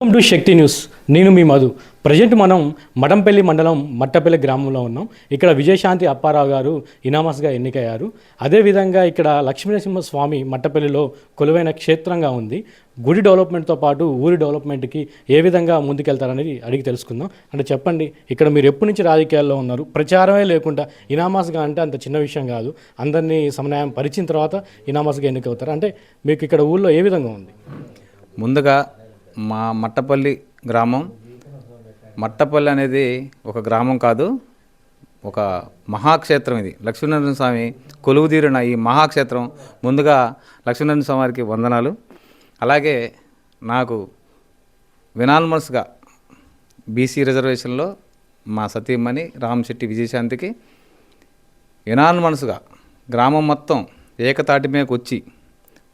Welcome to Shakti news. నేను మీ Madhu. Present మనం మఠంపల్లి మండలం మట్టపల్లి గ్రామంలో ఉన్నాం. ఇక్కడ విజయశాంతి అప్పారావు గారు ఇనామస్గా ఎన్నికయ్యారు. అదేవిధంగా ఇక్కడ లక్ష్మీనరసింహ స్వామి మట్టపల్లిలో కొలువైన క్షేత్రంగా ఉంది. గుడి డెవలప్మెంట్తో పాటు ఊరి డెవలప్మెంట్కి ఏ విధంగా ముందుకెళ్తారనేది అడిగి తెలుసుకుందాం. అంటే చెప్పండి, ఇక్కడ మీరు ఎప్పటి నుంచి రాజకీయాల్లో ఉన్నారు? ప్రచారమే లేకుండా ఇనామస్గా అంటే అంత చిన్న విషయం కాదు. అందరినీ సమన్వయం పరిచిన తర్వాత ఇనామస్గా ఎన్నికవుతారు. అంటే మీకు ఇక్కడ ఊళ్ళో ఏ విధంగా ఉంది? ముందుగా మా మట్టపల్లి గ్రామం, మట్టపల్లి అనేది ఒక గ్రామం కాదు, ఒక మహాక్షేత్రం. ఇది లక్ష్మీనరసింహ స్వామి కొలువుదీరిన ఈ మహాక్షేత్రం. ముందుగా లక్ష్మీనరసింహ స్వామి వారికి వందనాలు. అలాగే నాకు వినాల్మస్గా బీసీ రిజర్వేషన్లో మా సతీమణి రామశెట్టి విజయశాంతికి వినాల్మనసుగా గ్రామం మొత్తం ఏకతాటి మీదకి వచ్చి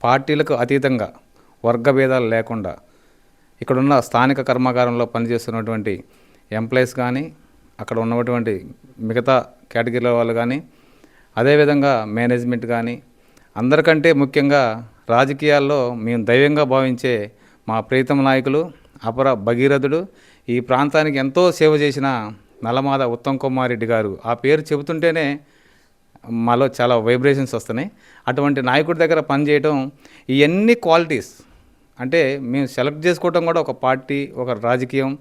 పార్టీలకు అతీతంగా వర్గభేదాలు లేకుండా ఇక్కడున్న స్థానిక కర్మాగారంలో పనిచేస్తున్నటువంటి ఎంప్లాయీస్ కానీ, అక్కడ ఉన్నటువంటి మిగతా కేటగిరీల వాళ్ళు కానీ, అదేవిధంగా మేనేజ్మెంట్ కానీ, అందరికంటే ముఖ్యంగా రాజకీయాల్లో మేము దైవంగా భావించే మా ప్రీతమ నాయకులు అపర భగీరథుడు, ఈ ప్రాంతానికి ఎంతో సేవ చేసిన నల్లమాద ఉత్తమ్ కుమార్ రెడ్డి గారు. ఆ పేరు చెబుతుంటేనే మాలో చాలా వైబ్రేషన్స్ వస్తున్నాయి. అటువంటి నాయకుడి దగ్గర పనిచేయడం, ఇవన్నీ క్వాలిటీస్ అంటే మేము సెలెక్ట్ చేసుకోవటం కూడా ఒక పార్టీ, ఒక రాజకీయం,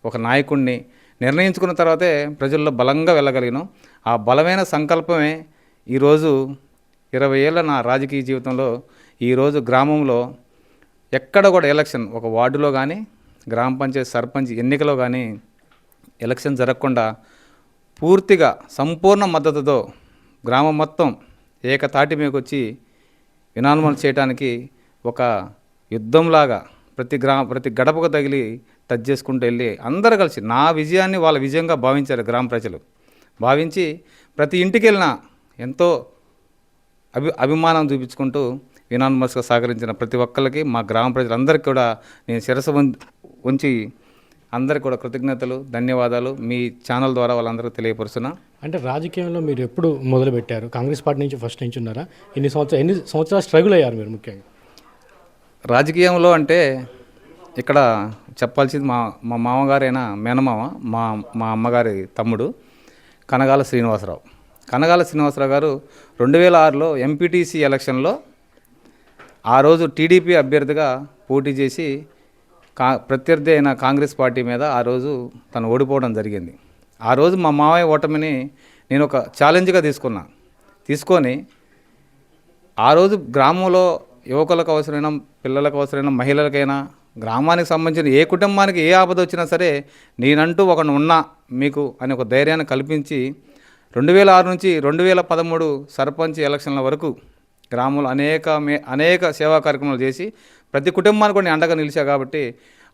ఒక నాయకుడిని నిర్ణయించుకున్న తర్వాతే ప్రజల్లో బలంగా వెళ్ళగలిగినాం. ఆ బలమైన సంకల్పమే ఈరోజు 20 ఏళ్ళ నా రాజకీయ జీవితంలో ఈరోజు గ్రామంలో ఎక్కడ కూడా ఎలక్షన్, ఒక వార్డులో కానీ, గ్రామ పంచాయతీ సర్పంచ్ ఎన్నికలో కానీ ఎలక్షన్ జరగకుండా పూర్తిగా సంపూర్ణ మద్దతుతో గ్రామం మొత్తం ఏకతాటి మీదకి వచ్చి వినామం చేయడానికి ఒక యుద్ధంలాగా ప్రతి గడపకు తగిలి టచ్ చేసుకుంటూ వెళ్ళి అందరూ కలిసి నా విజయాన్ని వాళ్ళ విజయంగా భావించారు. గ్రామ ప్రజలు భావించి ప్రతి ఇంటికి వెళ్ళినా ఎంతో అభిమానం చూపించుకుంటూ వినామస్గా సహకరించిన ప్రతి ఒక్కరికి, మా గ్రామ ప్రజలందరికీ కూడా నేను శిరస్సు ఉంచి అందరికీ కూడా కృతజ్ఞతలు, ధన్యవాదాలు మీ ఛానల్ ద్వారా వాళ్ళందరికీ తెలియపరుస్తున్నా. అంటే రాజకీయంలో మీరు ఎప్పుడు మొదలుపెట్టారు? కాంగ్రెస్ పార్టీ నుంచి ఫస్ట్ నుంచి ఉన్నారా? ఎన్ని సంవత్సరాలు స్ట్రగుల్ అయ్యారు మీరు? ముఖ్యంగా రాజకీయంలో అంటే ఇక్కడ చెప్పాల్సింది మా మామగారైన మేనమామ, మా అమ్మగారి తమ్ముడు కనగాల శ్రీనివాసరావు. కనగాల శ్రీనివాసరావు గారు 2006లో ఎంపీటీసీ ఎలక్షన్లో ఆ రోజు టీడీపీ అభ్యర్థిగా పోటీ చేసి ప్రత్యర్థి అయిన కాంగ్రెస్ పార్టీ మీద ఆ రోజు తను ఓడిపోవడం జరిగింది. ఆ రోజు మా మామయ్య ఓటమిని నేను ఒక ఛాలెంజ్గా తీసుకొని ఆ రోజు గ్రామంలో యువకులకు అవసరమైన, పిల్లలకు అవసరమైన, మహిళలకైనా, గ్రామానికి సంబంధించిన ఏ కుటుంబానికి ఏ ఆపద వచ్చినా సరే నేనంటూ ఒకడు ఉన్నా మీకు అని ఒక ధైర్యాన్ని కల్పించి 2006 నుంచి 2013 సర్పంచ్ ఎలక్షన్ల వరకు గ్రామంలో అనేక సేవా కార్యక్రమాలు చేసి ప్రతి కుటుంబానికి కూడా అండగా నిలిచా. కాబట్టి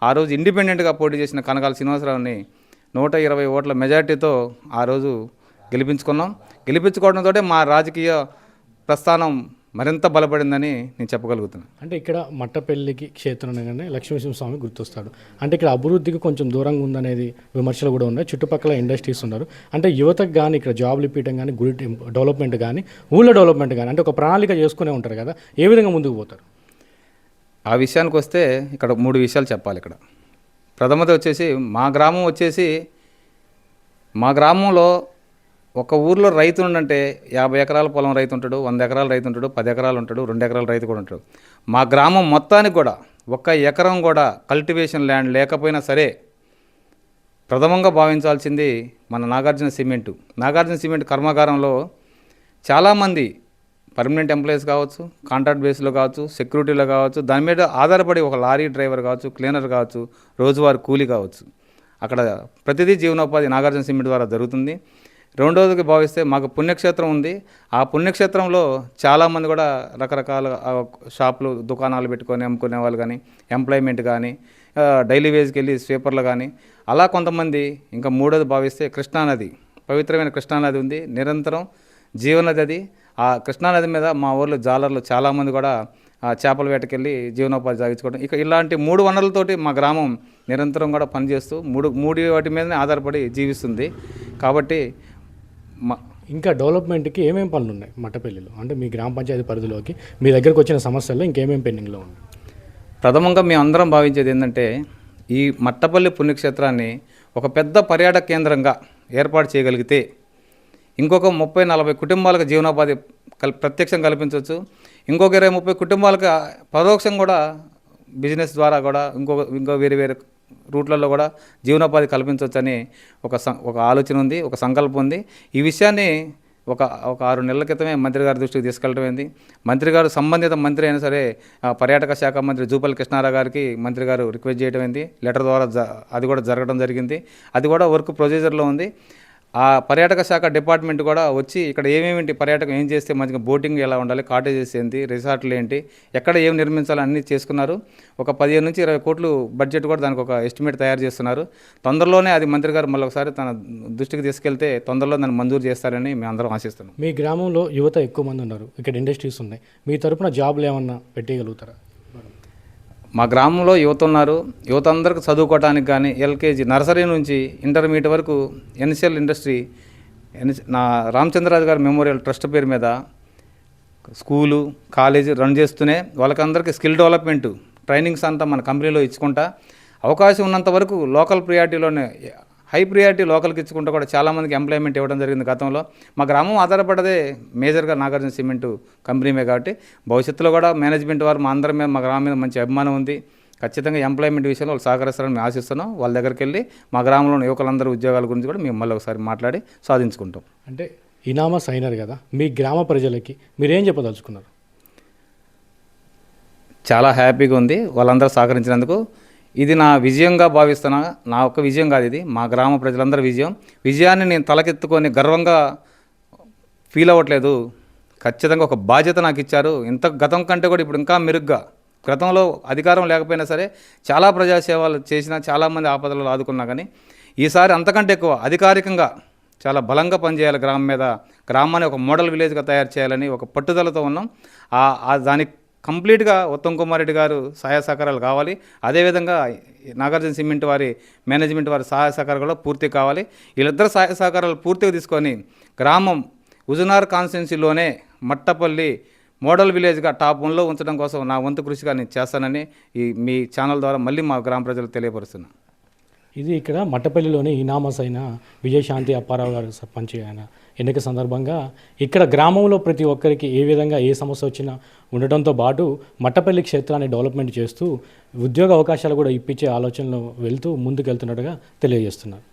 ఆ రోజు ఇండిపెండెంట్గా పోటీ చేసిన కనకాల శ్రీనివాసరావుని 120 ఓట్ల మెజార్టీతో ఆ రోజు గెలిపించుకోవడంతో మా రాజకీయ ప్రస్థానం మరింత బలపడిందని నేను చెప్పగలుగుతున్నాను. అంటే ఇక్కడ మట్టపల్లికి క్షేత్రంగానే లక్ష్మీనరసింహస్వామి గుర్తొస్తాడు. అంటే ఇక్కడ అభివృద్ధికి కొంచెం దూరంగా ఉందనేది విమర్శలు కూడా ఉన్నాయి. చుట్టుపక్కల ఇండస్ట్రీస్ ఉన్నారు. అంటే యువతకు కానీ ఇక్కడ జాబ్లు ఇప్పించడం కానీ, గుడి డెవలప్మెంట్ కానీ, ఊళ్ళో డెవలప్మెంట్ కానీ, అంటే ఒక ప్రణాళిక చేసుకునే ఉంటారు కదా, ఏ విధంగా ముందుకు పోతారు? ఆ విషయానికి వస్తే ఇక్కడ 3 విషయాలు చెప్పాలి. ఇక్కడ ప్రథమది వచ్చేసి మా గ్రామంలో ఒక ఊర్లో రైతు ఉండంటే 50 ఎకరాల పొలం రైతు ఉంటాడు, 100 ఎకరాల రైతు ఉంటాడు, 10 ఎకరాలు ఉంటాడు, 2 ఎకరాల రైతు కూడా ఉంటాడు. మా గ్రామం మొత్తానికి కూడా 1 ఎకరం కూడా కల్టివేషన్ ల్యాండ్ లేకపోయినా సరే ప్రథమంగా భావించాల్సింది మన నాగార్జున సిమెంట్ కర్మాగారంలో చాలామంది పర్మనెంట్ ఎంప్లాయీస్ కావచ్చు, కాంట్రాక్ట్ బేస్లో కావచ్చు, సెక్యూరిటీలో కావచ్చు, దాని మీద ఆధారపడి ఒక లారీ డ్రైవర్ కావచ్చు, క్లీనర్ కావచ్చు, రోజువారీ కూలీ కావచ్చు, అక్కడ ప్రతిదీ జీవనోపాధి నాగార్జున సిమెంట్ ద్వారా జరుగుతుంది. రెండవదికి భావిస్తే మాకు పుణ్యక్షేత్రం ఉంది. ఆ పుణ్యక్షేత్రంలో చాలామంది కూడా రకరకాల షాపులు, దుకాణాలు పెట్టుకొని అమ్ముకునే వాళ్ళు కానీ, ఎంప్లాయ్మెంట్ కానీ, డైలీ వేజ్కి వెళ్ళి స్వీపర్లు కానీ, అలా కొంతమంది. ఇంకా మూడోది భావిస్తే కృష్ణానది, పవిత్రమైన కృష్ణానది ఉంది, నిరంతరం జీవనది అది. ఆ కృష్ణానది మీద మా ఊర్లో జాలర్లు చాలామంది కూడా చేపల వేటకెళ్ళి జీవనోపాధి సాగించుకోవడం. ఇక ఇలాంటి 3 వనరులతోటి మా గ్రామం నిరంతరం కూడా పనిచేస్తూ మూడు వాటి మీదనే ఆధారపడి జీవిస్తుంది. కాబట్టి ఇంకా డెవలప్మెంట్కి ఏమేమి పనులు ఉన్నాయి మట్టపల్లిలో? అంటే మీ గ్రామ పంచాయతీ పరిధిలోకి మీ దగ్గరకు వచ్చిన సమస్యల్లో ఇంకేమేమి పెండింగ్లో ఉన్నాయి? ప్రథమంగా మేము అందరం భావించేది ఏంటంటే, ఈ మట్టపల్లి పుణ్యక్షేత్రాన్ని ఒక పెద్ద పర్యాటక కేంద్రంగా ఏర్పాటు చేయగలిగితే ఇంకొక 30-40 కుటుంబాలకు జీవనోపాధి ప్రత్యక్షం కల్పించవచ్చు. ఇంకొక 20-30 కుటుంబాలకు పరోక్షం కూడా బిజినెస్ ద్వారా కూడా ఇంకో వేరే రూట్లలో కూడా జీవనోపాధి కల్పించవచ్చని ఒక ఆలోచన ఉంది, ఒక సంకల్పం ఉంది. ఈ విషయాన్ని ఒక 6 నెలల క్రితమే మంత్రి గారి దృష్టికి తీసుకెళ్ళటమైంది. మంత్రి గారు సంబంధిత మంత్రి అయినా సరే పర్యాటక శాఖ మంత్రి జూపల్లి కృష్ణారావు గారికి మంత్రి గారు రిక్వెస్ట్ చేయటమైంది. లెటర్ ద్వారా అది కూడా జరగడం జరిగింది. అది కూడా వర్క్ ప్రొసీజర్లో ఉంది. ఆ పర్యాటక శాఖ డిపార్ట్మెంట్ కూడా వచ్చి ఇక్కడ ఏమేమి పర్యాటకం ఏం చేస్తే మంచిగా బోటింగ్ ఎలా ఉండాలి, కాటేజెస్ ఏంటి, రిసార్ట్లు ఏంటి, ఎక్కడ ఏం నిర్మించాలి అన్నీ చేసుకున్నారు. ఒక 15-20 కోట్లు బడ్జెట్ కూడా దానికి ఒక ఎస్టిమేట్ తయారు చేస్తున్నారు. తొందరలోనే అది మంత్రి గారు మళ్ళీ ఒకసారి తన దృష్టికి తీసుకెళ్తే తొందరలో దాన్ని మంజూరు చేస్తారని మేము అందరం ఆశిస్తున్నాం. మీ గ్రామంలో యువత ఎక్కువ మంది ఉన్నారు, ఇక్కడ ఇండస్ట్రీస్ ఉన్నాయి. మీ తరపున జాబ్లు ఏమన్నా పెట్టగలుగుతారా? మా గ్రామంలో యువత ఉన్నారు. యువత అందరికీ చదువుకోవడానికి కానీ ఎల్కేజీ నర్సరీ నుంచి ఇంటర్మీడియట్ వరకు ఎన్సిఎల్ ఇండస్ట్రీ నా రామచంద్రరాజు గారి మెమోరియల్ ట్రస్ట్ పేరు మీద స్కూలు కాలేజీ రన్ చేస్తూనే వాళ్ళకందరికీ స్కిల్ డెవలప్మెంట్ ట్రైనింగ్స్ అంతా మన కంపెనీలో ఇచ్చుకుంటా అవకాశం ఉన్నంత వరకు లోకల్ ప్రియారిటీలోనే హై ప్రియారిటీ లోకల్కి ఇచ్చుకుంటూ కూడా చాలామందికి ఎంప్లాయ్మెంట్ ఇవ్వడం జరిగింది గతంలో. మా గ్రామం ఆధారపడదే మేజర్గా నాగార్జున సిమెంట్ కంపెనీమే కాబట్టి భవిష్యత్తులో కూడా మేనేజ్మెంట్ వారు మా అందరి మీద మా గ్రామం మీద మంచి అభిమానం ఉంది. ఖచ్చితంగా ఎంప్లాయ్మెంట్ విషయంలో వాళ్ళు సహకరిస్తారని మేము ఆశిస్తున్నాం. వాళ్ళ దగ్గరికి వెళ్ళి మా గ్రామంలోని యువకులందరూ ఉద్యోగాల గురించి కూడా మేము మళ్ళీ ఒకసారి మాట్లాడి సాధించుకుంటాం. అంటే ఇనామస్ అయినారు కదా, మీ గ్రామ ప్రజలకి మీరేం చెప్పదలుచుకున్నారు? చాలా హ్యాపీగా ఉంది వాళ్ళందరూ సహకరించినందుకు. ఇది నా విజయంగా భావిస్తున్నా. నా ఒక్క విజయం కాదు, ఇది మా గ్రామ ప్రజలందరి విజయాన్ని నేను తలకెత్తుకొని గర్వంగా ఫీల్ అవ్వట్లేదు. ఖచ్చితంగా ఒక బాధ్యత నాకు ఇచ్చారు. గతం కంటే కూడా ఇప్పుడు ఇంకా మెరుగ్గా, గతంలో అధికారం లేకపోయినా సరే చాలా ప్రజాసేవలు చేసినా చాలామంది ఆపదలు ఆదుకున్నా కానీ ఈసారి అంతకంటే ఎక్కువ అధికారికంగా చాలా బలంగా పనిచేయాలి. గ్రామం మీద గ్రామాన్ని ఒక మోడల్ విలేజ్గా తయారు చేయాలని ఒక పట్టుదలతో ఉన్నాం. దానికి కంప్లీట్గా ఉత్తమ్ కుమార్ రెడ్డి గారు సహాయ సహకారాలు కావాలి. అదేవిధంగా నాగార్జున సిమెంట్ వారి మేనేజ్మెంట్ వారి సహాయ సహకారాలు కూడా పూర్తి కావాలి. వీళ్ళిద్దరు సహాయ సహకారాలు పూర్తిగా తీసుకొని గ్రామం హుజూర్నగర్ కాన్స్టిట్యున్సీలోనే మట్టపల్లి మోడల్ విలేజ్గా టాప్ 1లో ఉంచడం కోసం నా వంతు కృషిగా నేను చేస్తానని మీ ఛానల్ ద్వారా మళ్ళీ మా గ్రామ ప్రజలకు తెలియపరుస్తున్నాను. ఇది ఇక్కడ మట్టపల్లిలోని ఇనామస్ అయిన విజయశాంతి అప్పారావు గారు సర్పంచ్ ఆయన ఎన్నిక సందర్భంగా ఇక్కడ గ్రామంలో ప్రతి ఒక్కరికి ఏ విధంగా ఏ సమస్య వచ్చినా ఉండటంతో పాటు మట్టపల్లి క్షేత్రాన్ని డెవలప్మెంట్ చేస్తూ ఉద్యోగ అవకాశాలు కూడా ఇప్పించే ఆలోచనలో వెళ్తూ ముందుకెళ్తున్నట్టుగా తెలియజేస్తున్నారు.